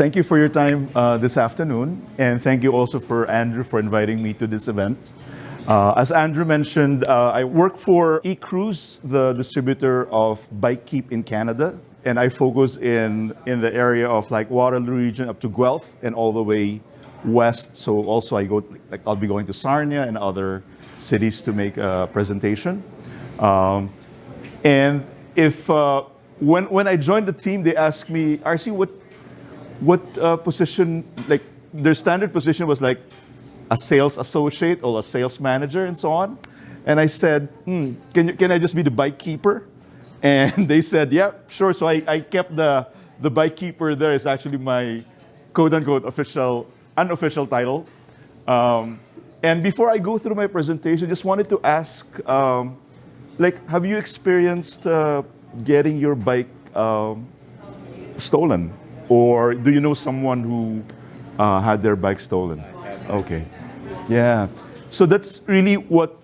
thank you for your time this afternoon, and thank you also for Andrew for inviting me to this event. As Andrew mentioned, I work for eCruise, the distributor of bikeep in Canada, and I focus in the area of like Waterloo region up to Guelph and all the way west. So also I'll be going to Sarnia and other cities to make a presentation. And if when I joined the team, they asked me, Arcy, what position? Like their standard position was like a sales associate or a sales manager and so on. And I said, can I just be the bike keeper? And they said, yeah, sure. So I kept the bike keeper there. Is actually my quote unquote unofficial title. And before I go through my presentation, just wanted to ask, have you experienced getting your bike stolen? Or do you know someone who had their bike stolen? Okay. Yeah. So that's really what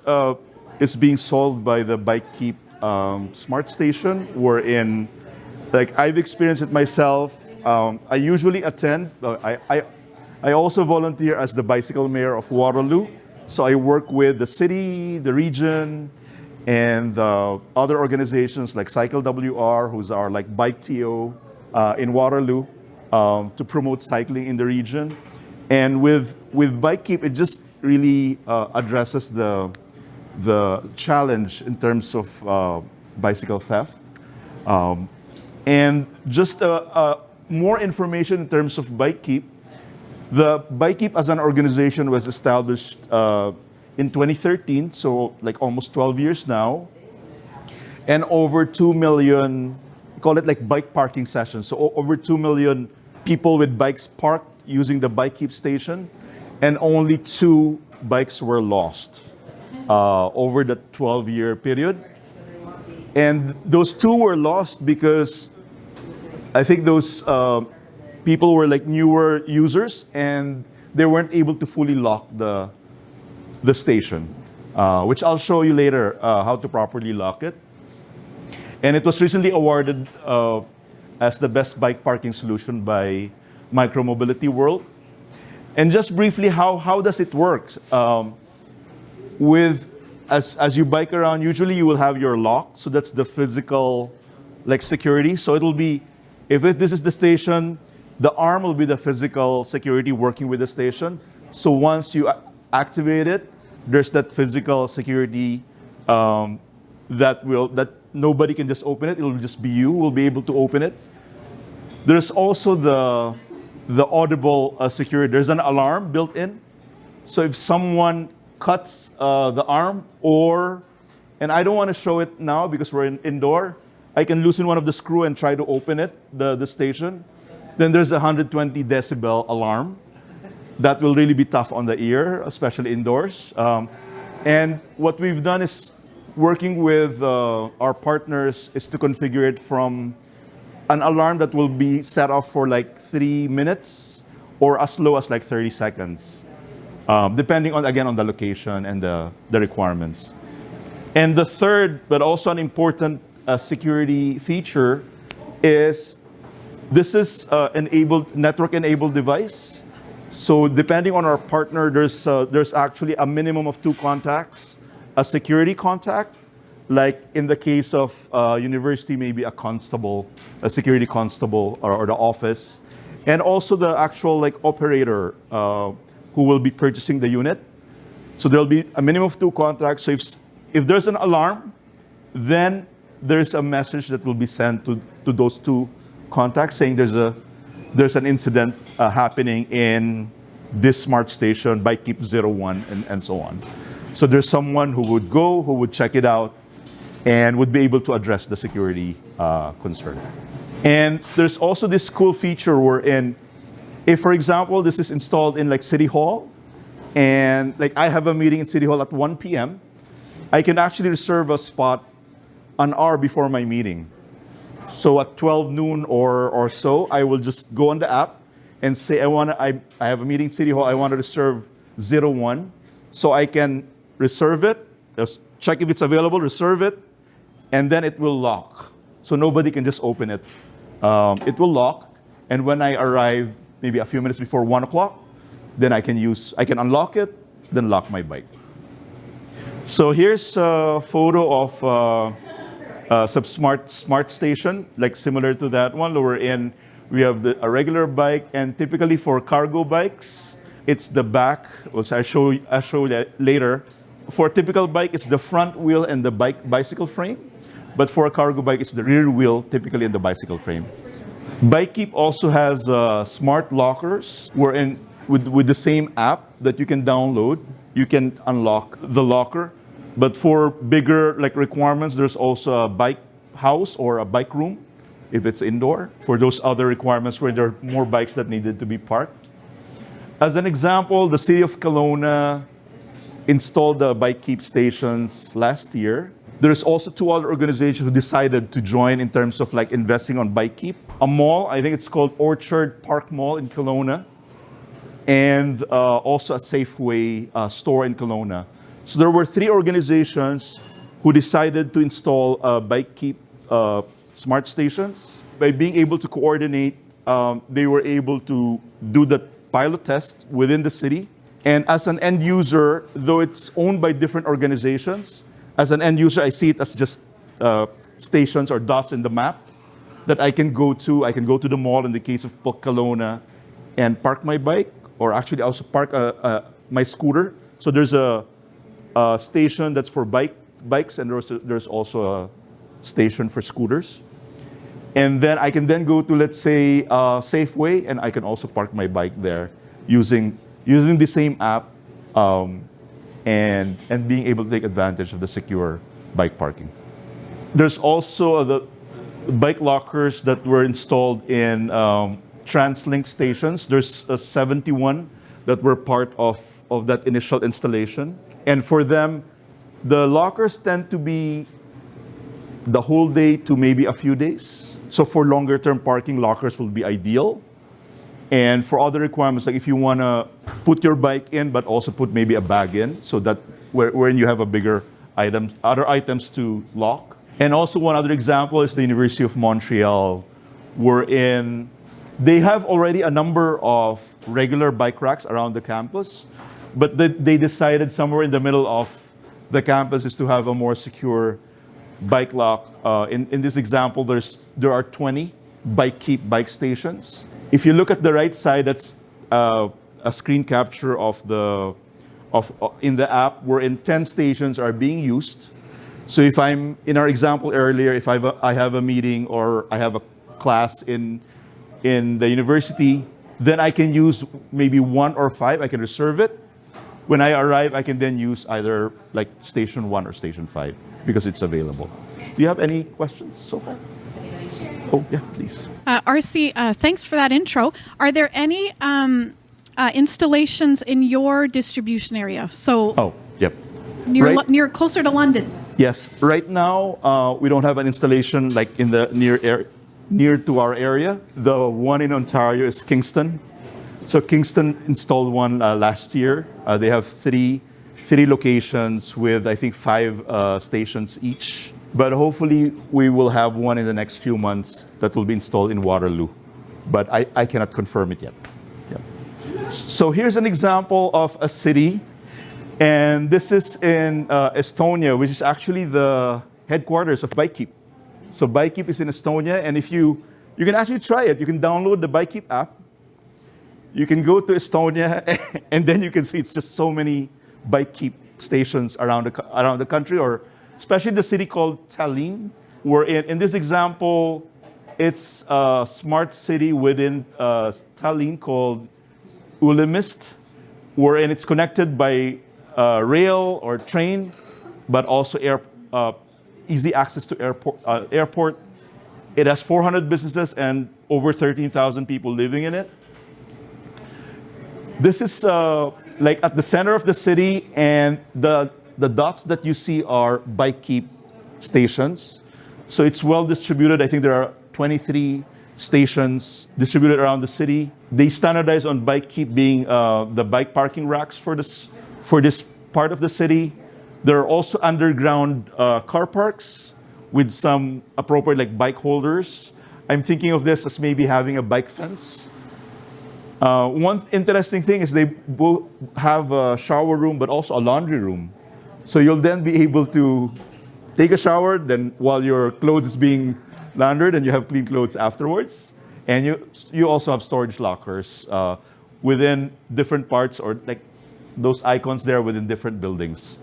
is being solved by the bikeep smart station. I've experienced it myself. I usually attend. I also volunteer as the bicycle mayor of Waterloo. So I work with the city, the region, and other organizations like Cycle WR, who's our like bike TO in Waterloo, to promote cycling in the region. And with bikeep, it just really addresses the challenge in terms of bicycle theft. And just more information in terms of bikeep. The bikeep as an organization was established in 2013, so like almost 12 years now, and over 2 million, call it like bike parking sessions. So over 2 million people with bikes parked using the bikeep station, and only 2 bikes were lost over the 12-year period. And those 2 were lost because I think those people were like newer users and they weren't able to fully lock the station, which I'll show you later how to properly lock it. And it was recently awarded as the best bike parking solution by Micromobility World. And just briefly, how does it work? As you bike around, usually you will have your lock. So that's the physical like security. So it'll be, this is the station, the arm will be the physical security working with the station. So once you activate it, there's that physical security that nobody can just open it. It'll just be you who will be able to open it. There's also the audible security. There's an alarm built in. So if someone cuts the arm and I don't want to show it now because we're indoor, I can loosen one of the screw and try to open it, the station. Then there's a 120 decibel alarm that will really be tough on the ear, especially indoors. And what we've done is working with our partners is to configure it from an alarm that will be set off for like 3 minutes or as low as like 30 seconds, depending on the location and the requirements. And the third, but also an important security feature is this is network-enabled device. So depending on our partner, there's actually a minimum of 2 contacts, a security contact, like in the case of university, maybe a constable, a security constable, or the office, and also the actual like operator who will be purchasing the unit. So there'll be a minimum of 2 contacts. So if there's an alarm, then there's a message that will be sent to those 2 contacts saying there's an incident happening in this smart station, bikeep 01, and so on. So there's someone who would check it out and would be able to address the security concern. And there's also this cool feature wherein, if for example, this is installed in like City Hall, and like I have a meeting in City Hall at 1 p.m., I can actually reserve a spot an hour before my meeting. So at 12 noon or so, I will just go on the app and say, I have a meeting in City Hall, I want to reserve 01. So I can reserve it, just check if it's available, reserve it, and then it will lock. So nobody can just open it. It will lock, and when I arrive, maybe a few minutes before 1 o'clock, then I can unlock it, then lock my bike. So here's a photo of some smart station, like similar to that one. We have a regular bike, and typically for cargo bikes, it's the back, which I'll show you later. For a typical bike, it's the front wheel and the bicycle frame. But for a cargo bike, it's the rear wheel, typically in the bicycle frame. Bikekeep also has smart lockers, wherein with the same app that you can download, you can unlock the locker. But for bigger requirements, there's also a bike house or a bike room, if it's indoor, for those other requirements where there are more bikes that needed to be parked. As an example, the city of Kelowna installed the bikekeep stations last year. There's also 2 other organizations who decided to join in terms of investing on bikekeep. A mall, I think it's called Orchard Park Mall in Kelowna, and also a Safeway store in Kelowna. So there were 3 organizations who decided to install bikekeep smart stations. By being able to coordinate, they were able to do the pilot test within the city. And as an end user, though it's owned by different organizations, as an end user, I see it as just stations or dots in the map that I can go to. I can go to the mall in the case of Kelowna and park my bike, or actually also park my scooter. So there's a station that's for bikes, and there's also a station for scooters. And then I can then go to, let's say, Safeway, and I can also park my bike there using the same app, and being able to take advantage of the secure bike parking. There's also the bike lockers that were installed in TransLink stations. There's 71 that were part of that initial installation. And for them, the lockers tend to be the whole day to maybe a few days. So for longer term parking, lockers will be ideal. And for other requirements, like if you want to put your bike in, but also put maybe a bag in, so that when you have a bigger other items to lock. And also one other example is the University of Montreal, wherein they have already a number of regular bike racks around the campus, but they decided somewhere in the middle of the campus is to have a more secure bike lock. In this example, there are 20 bikekeep bike stations. If you look at the right side, that's a screen capture of in the app, wherein 10 stations are being used. So if I'm in our example earlier, if I have a meeting or I have a class in the university, then I can use maybe 1 or 5. I can reserve it. When I arrive, I can then use either station 1 or station 5 because it's available. Do you have any questions so far? Oh, yeah, please. Arcy, thanks for that intro. Are there any installations in your distribution area? So, yep. Near closer to London? Yes. Right now, we don't have an installation in the near to our area. The one in Ontario is Kingston. So Kingston installed one last year. They have three locations with, I think, 5 stations each. But hopefully we will have one in the next few months that will be installed in Waterloo. But I cannot confirm it yet. Yeah. So here's an example of a city. And this is in Estonia, which is actually the headquarters of Bikekeep. So Bikekeep is in Estonia, and if you can actually try it. You can download the Bikekeep app. You can go to Estonia, and then you can see it's just so many Bikekeep stations around the country, or especially the city called Tallinn. Where in this example, it's a smart city within Tallinn called Ülemiste, wherein it's connected by rail or train, but also easy access to airport. It has 400 businesses and over 13,000 people living in it. This is at the center of the city, and the dots that you see are Bikekeep stations. So it's well distributed. I think there are 23 stations distributed around the city. They standardize on Bikekeep being the bike parking racks for this part of the city. There are also underground car parks with some appropriate bike holders. I'm thinking of this as maybe having a bike fence One interesting thing is they both have a shower room, but also a laundry room. So you'll then be able to take a shower, then while your clothes is being laundered, and you have clean clothes afterwards. And you also have storage lockers within different parts, or like those icons there within different buildings.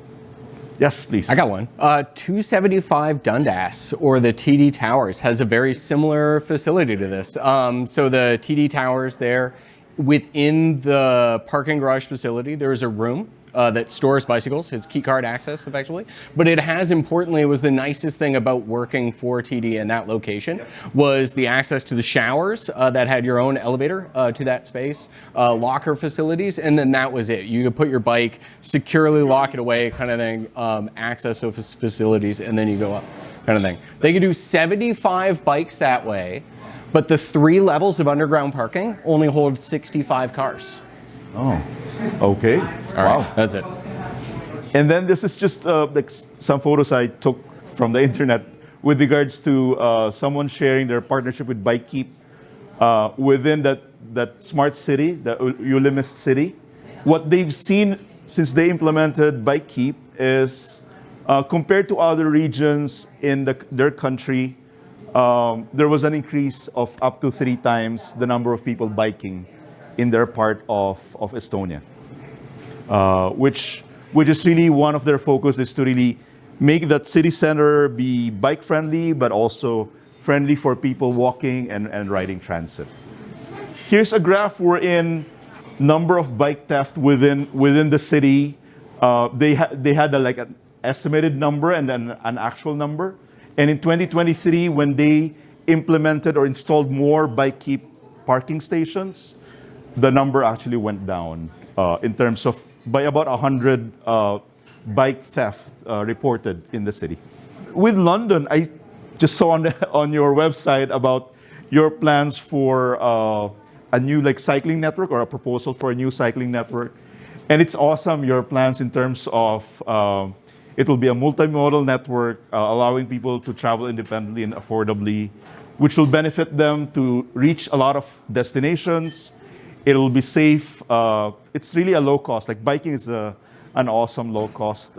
Yes, please. I got one. 275 Dundas, or the TD Towers, has a very similar facility to this. So the TD Towers there, within the parking garage facility, there is a room that stores bicycles. It's key card access, effectively. But it has, importantly, was the nicest thing about working for TD in that location, was the access to the showers that had your own elevator to that space, locker facilities, and then that was it. You could put your bike, securely lock it away, kind of thing, access to facilities, and then you go up, kind of thing. They could do 75 bikes that way, but the 3 levels of underground parking only hold 65 cars. Oh, okay. All right, that's it. And then this is just like some photos I took from the internet with regards to someone sharing their partnership with Bikekeep within that smart city, the Ulimis city. What they've seen since they implemented Bikekeep is compared to other regions in their country, there was an increase of up to 3 times the number of people biking in their part of Estonia, which is really one of their focus, is to really make that city center be bike friendly, but also friendly for people walking and riding transit. Here's a graph wherein number of bike theft within the city. They had like an estimated number and then an actual number. And in 2023, when they implemented or installed more Bikekeep parking stations, the number actually went down in terms of by about 100 bike theft reported in the city. With London, I just saw on your website about your plans for a new like cycling network, or a proposal for a new cycling network. And it's awesome, your plans in terms of it will be a multimodal network allowing people to travel independently and affordably, which will benefit them to reach a lot of destinations. It'll be safe. It's really a low cost. Like biking is an awesome low cost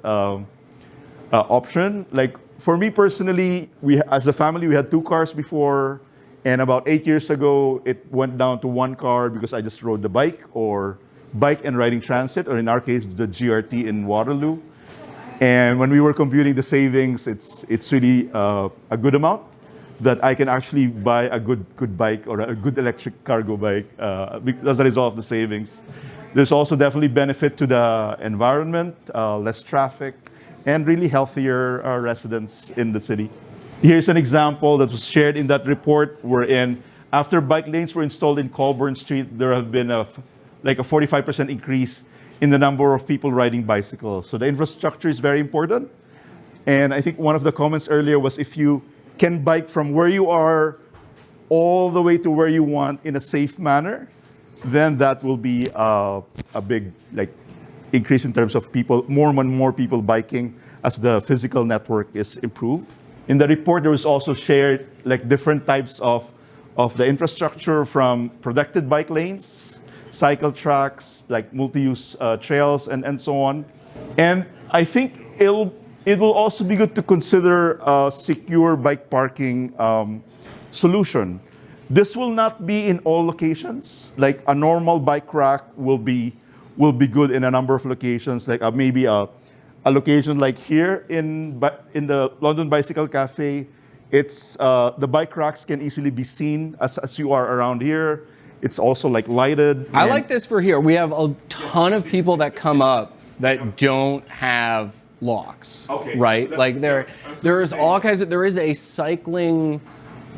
option. Like for me personally, as a family, we had 2 cars before, and about 8 years ago, it went down to 1 car because I just rode the bike, or bike and riding transit, or in our case, the GRT in Waterloo. And when we were computing the savings, it's really a good amount that I can actually buy a good bike, or a good electric cargo bike as a result of the savings. There's also definitely benefit to the environment, less traffic, and really healthier residents in the city. Here's an example that was shared in that report, wherein after bike lanes were installed in Colburn Street, there have been a 45% increase in the number of people riding bicycles. So the infrastructure is very important. And I think one of the comments earlier was, if you can bike from where you are all the way to where you want in a safe manner, then that will be a big increase in terms of people, more and more people biking as the physical network is improved. In the report, there was also shared different types of the infrastructure, from protected bike lanes, cycle tracks, like multi-use trails, and so on. And I think it will also be good to consider a secure bike parking solution. This will not be in all locations. Like a normal bike rack will be good in a number of locations, like maybe a location like here in the London Bicycle Café. It's the bike racks can easily be seen as you are around here. It's also lighted. I like this for here. We have a ton of people that come up that don't have locks, okay, right? So there is all kinds of, there is a cycling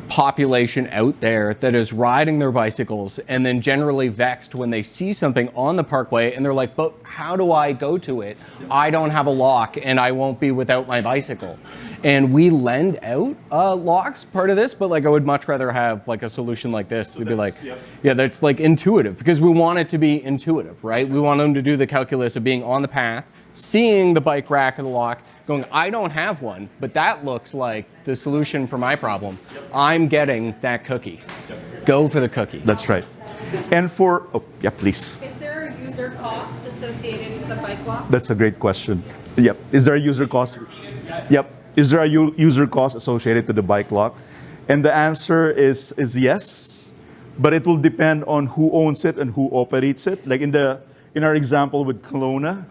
population out there that is riding their bicycles and then generally vexed when they see something on the parkway and they're like, but how do I go to it? I don't have a lock and I won't be without my bicycle. And we lend out locks, part of this, but I would much rather have a solution like this to be that's intuitive, because we want it to be intuitive, right? We want them to do the calculus of being on the path, seeing the bike rack or the lock, going, I don't have one, but that looks like the solution for my problem. I'm getting that cookie. Go for the cookie. That's right. And for, oh, yeah, please. Is there a user cost associated with the bike lock? That's a great question. Yep. Is there a user cost? Yep. Is there a user cost associated to the bike lock? And the answer is yes, but it will depend on who owns it and who operates it. Like in our example with Kelowna,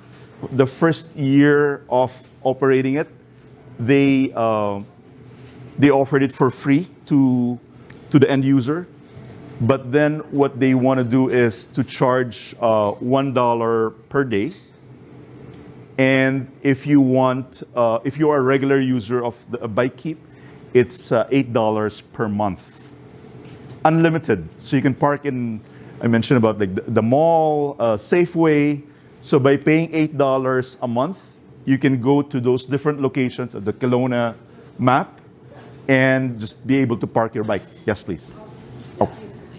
the first year of operating it, they offered it for free to the end user. But then what they want to do is to charge $1 per day. And if you are a regular user of the bikeep, it's $8 per month, unlimited. So you can park in. I mentioned about like the mall, Safeway. So by paying $8 a month, you can go to those different locations of the Kelowna map and just be able to park your bike. Yes, please.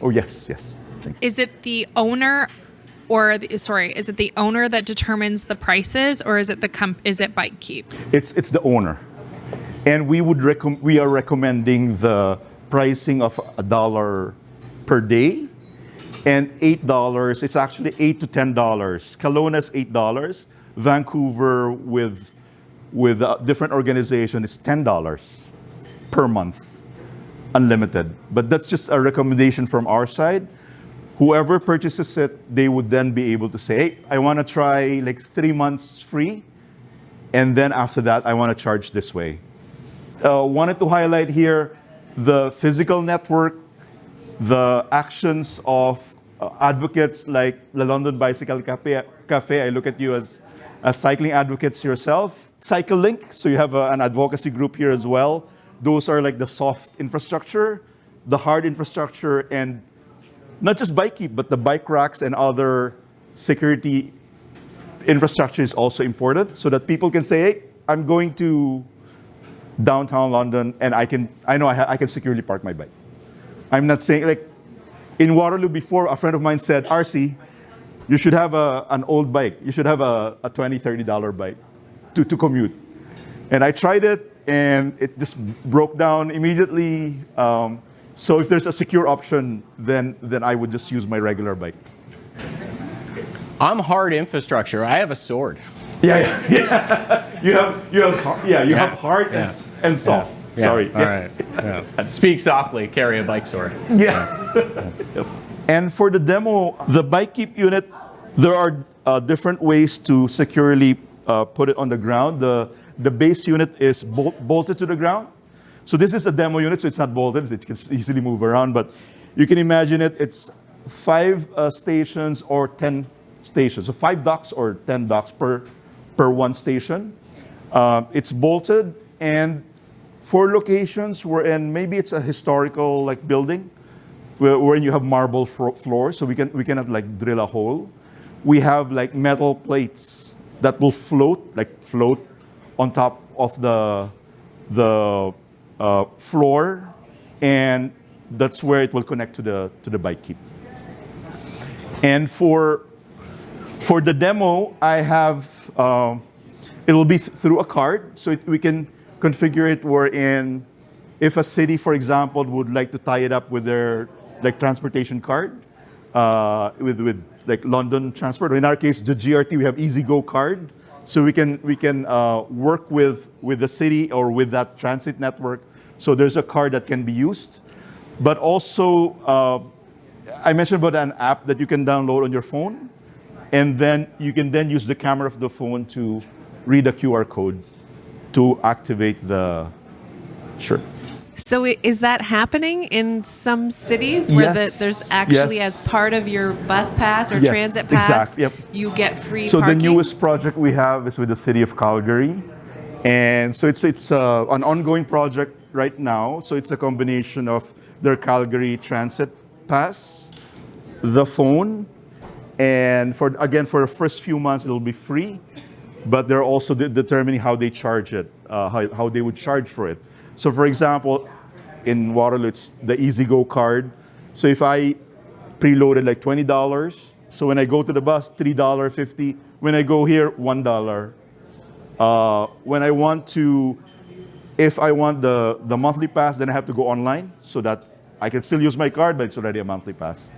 Oh yes. Thank you. Is it the owner, is it the owner that determines the prices, or is it is it bikekeep? It's the owner, and we are recommending the pricing of $1 per day, and $8. It's actually $8 to $10. Kelowna's $8. Vancouver with a different organization is $10 per month, unlimited. But that's just a recommendation from our side. Whoever purchases it, they would then be able to say, hey, I want to try like 3 months free, and then after that, I want to charge this way. Wanted to highlight here the physical network, the actions of advocates like the London Bicycle Café. I look at you as cycling advocates yourself. Cycle Link, so you have an advocacy group here as well. Those are like the soft infrastructure, the hard infrastructure, and not just bikekeep, but the bike racks and other security infrastructure is also important, so that people can say, hey, I'm going to downtown London and I know I can securely park my bike. I'm not saying, like in Waterloo before, a friend of mine said, Arcy, you should have an old bike. You should have a $20, $30 bike to commute. And I tried it and it just broke down immediately. So if there's a secure option, then I would just use my regular bike. I'm hard infrastructure. I have a sword. Yeah. You have hard and soft. Yeah. Sorry. All right. Yeah. Speak softly. Carry a bike sword. Yeah. And for the demo, the bikekeep unit, there are different ways to securely put it on the ground. The base unit is bolted to the ground. So this is a demo unit, so it's not bolted. It can easily move around, but you can imagine it. It's 5 stations or 10 stations. So 5 docks or 10 docks per one station. It's bolted, and for locations wherein maybe it's a historical like building, wherein you have marble floors, so we cannot like drill a hole. We have like metal plates that will float on top of the floor, and that's where it will connect to the bikekeep. And for the demo, I have it will be through a card, so we can configure it wherein if a city, for example, would like to tie it up with their like transportation card, with like London Transport. Or in our case, the GRT, we have EasyGo card, so we can work with the city or with that transit network. So there's a card that can be used, but also I mentioned about an app that you can download on your phone, and then you can then use the camera of the phone to read a QR code to activate the. Sure. So is that happening in some cities where there's actually as part of your bus pass or transit pass, you get free so parking? The newest project we have is with the city of Calgary. And so it's an ongoing project right now. So it's a combination of their Calgary transit pass, the phone, and for the first few months it'll be free, but they're also determining how they charge it, how they would charge for it. So for example, in Waterloo, it's the EasyGo card. So if I preloaded like $20, so when I go to the bus, $3.50. When I go here, $1. If I want the monthly pass, then I have to go online so that I can still use my card, but it's already a monthly pass.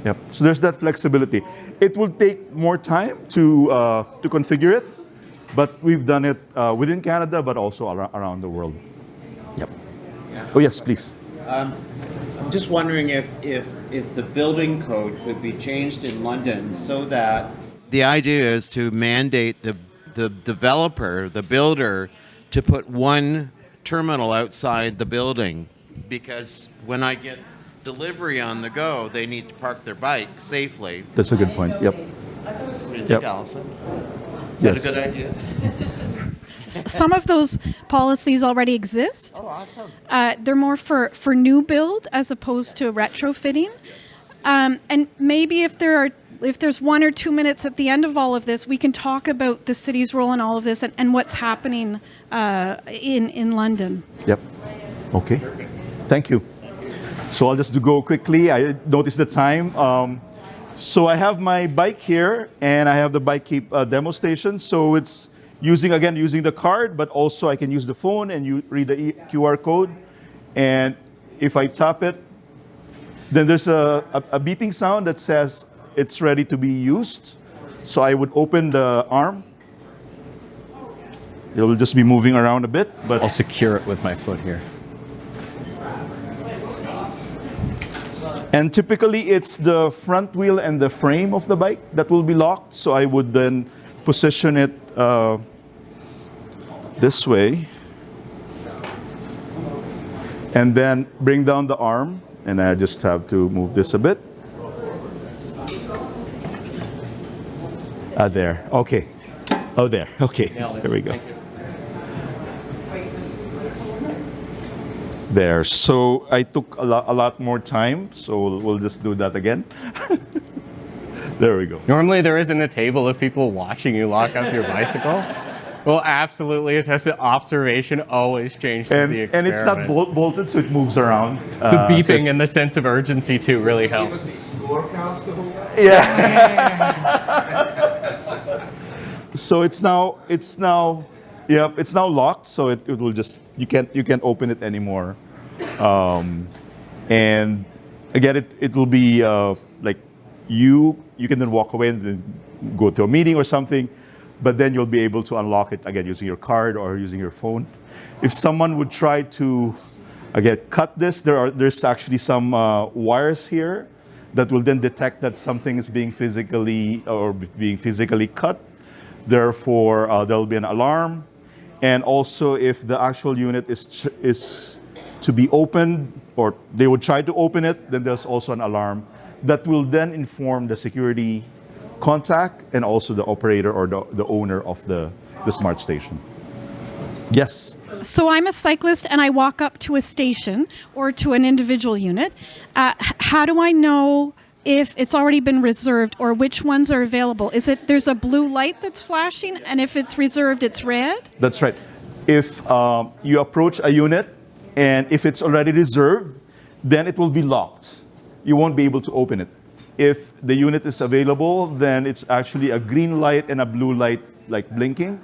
Yep. So there's that flexibility. It will take more time to configure it, but we've done it within Canada, but also around the world. Yep. Yeah. Oh yes, please. I'm just wondering if the building code could be changed in London so that the idea is to mandate the developer, the builder, to put one terminal outside the building, because when I get delivery on the go, they need to park their bike safely. That's a good point. Yep. What do you Yep. think, Allison? Is Yes. that a good idea? Some of those policies already exist. Oh, awesome. They're more for new build as opposed to retrofitting. And maybe if there's 1 or 2 minutes at the end of all of this, we can talk about the city's role in all of this and what's happening in London. Yep. Okay. Thank you. So I'll just go quickly. I noticed the time. So I have my bike here, and I have the bikeep demo station. So it's using the card, but also I can use the phone and you read the QR code. And if I tap it, then there's a beeping sound that says it's ready to be used. So I would open the arm. It will just be moving around a bit, but I'll secure it with my foot here. and typically it's the front wheel and the frame of the bike that will be locked. So I would then position it this way, and then bring down the arm, and I just have to move this a bit. There. Okay. Oh, there. Okay. There we go. There. So I took a lot more time, so we'll just do that again. There we go. Normally there isn't a table of people watching you lock up your bicycle. Well, absolutely. It has the observation always changes the experiment. And it's not bolted, so it moves around. The beeping and the sense of urgency too really helps. Yeah. So it's now locked. So it will just you can't open it anymore. And again, it will be like you can then walk away and then go to a meeting or something. But then you'll be able to unlock it again using your card or using your phone. If someone would try to, again, cut this, there's actually some wires here that will then detect that something is being physically cut. Therefore, there'll be an alarm. And also, if the actual unit is to be opened, or they would try to open it, then there's also an alarm that will then inform the security contact and also the operator or the owner of the smart station. Yes. So I'm a cyclist and I walk up to a station or to an individual unit. How do I know if it's already been reserved or which ones are available? There's a blue light that's flashing, and if it's reserved, it's red? That's right. If you approach a unit and if it's already reserved, then it will be locked. You won't be able to open it. If the unit is available, then it's actually a green light and a blue light like blinking.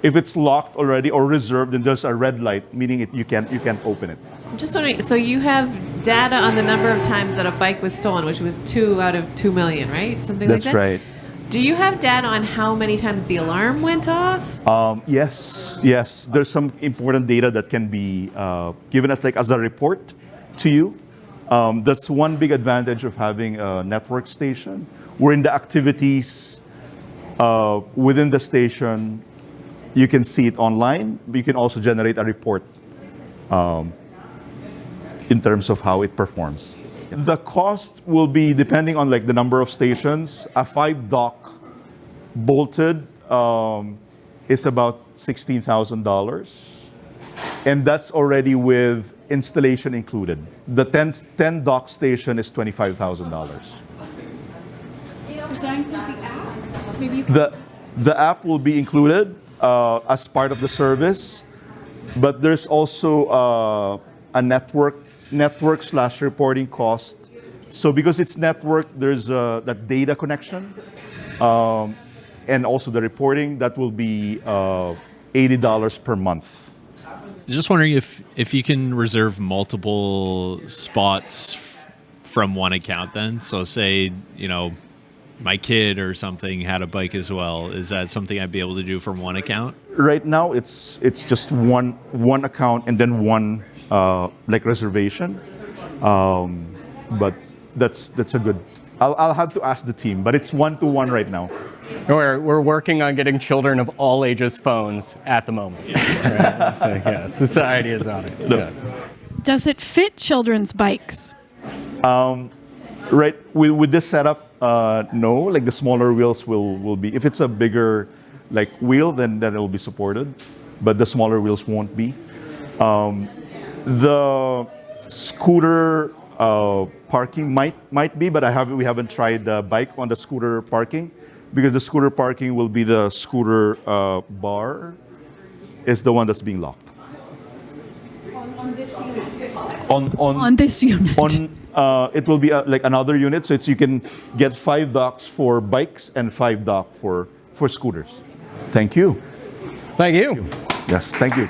If it's locked already or reserved, then there's a red light, meaning you can't open it. I'm just wondering, so you have data on the number of times that a bike was stolen, which was 2 out of 2 million, right? Something like that? That's right. Do you have data on how many times the alarm went off? Yes. There's some important data that can be given as a report to you. That's one big advantage of having a network station. We're in the activities within the station. You can see it online, but you can also generate a report in terms of how it performs. The cost will be depending on the number of stations. A 5-dock bolted is about $16,000, and that's already with installation included. The 10 dock station is $25,000. Does that include the app? Maybe you can... The app will be included as part of the service, but there's also a network/reporting cost. So because it's network, there's that data connection, and also the reporting that will be $80 per month. Just wondering if you can reserve multiple spots from one account then? So say, my kid or something had a bike as well. Is that something I'd be able to do from one account? Right now, it's just one account and then one reservation. But that's a good. I'll have to ask the team, but it's 1-to-1 right now. We're working on getting children of all ages phones at the moment. Right? So, yeah, society is on it. No. Yeah. Does it fit children's bikes? Right, with this setup, no. Like the smaller wheels will be. If it's a bigger wheel, then it'll be supported, but the smaller wheels won't be. The scooter parking might be, but we haven't tried the bike on the scooter parking, because the scooter parking will be the scooter bar is the one that's being locked. On this unit. On this unit. It will be another unit, so you can get 5 docks for bikes and 5 docks for scooters. Thank you. Thank you. Yes, thank you.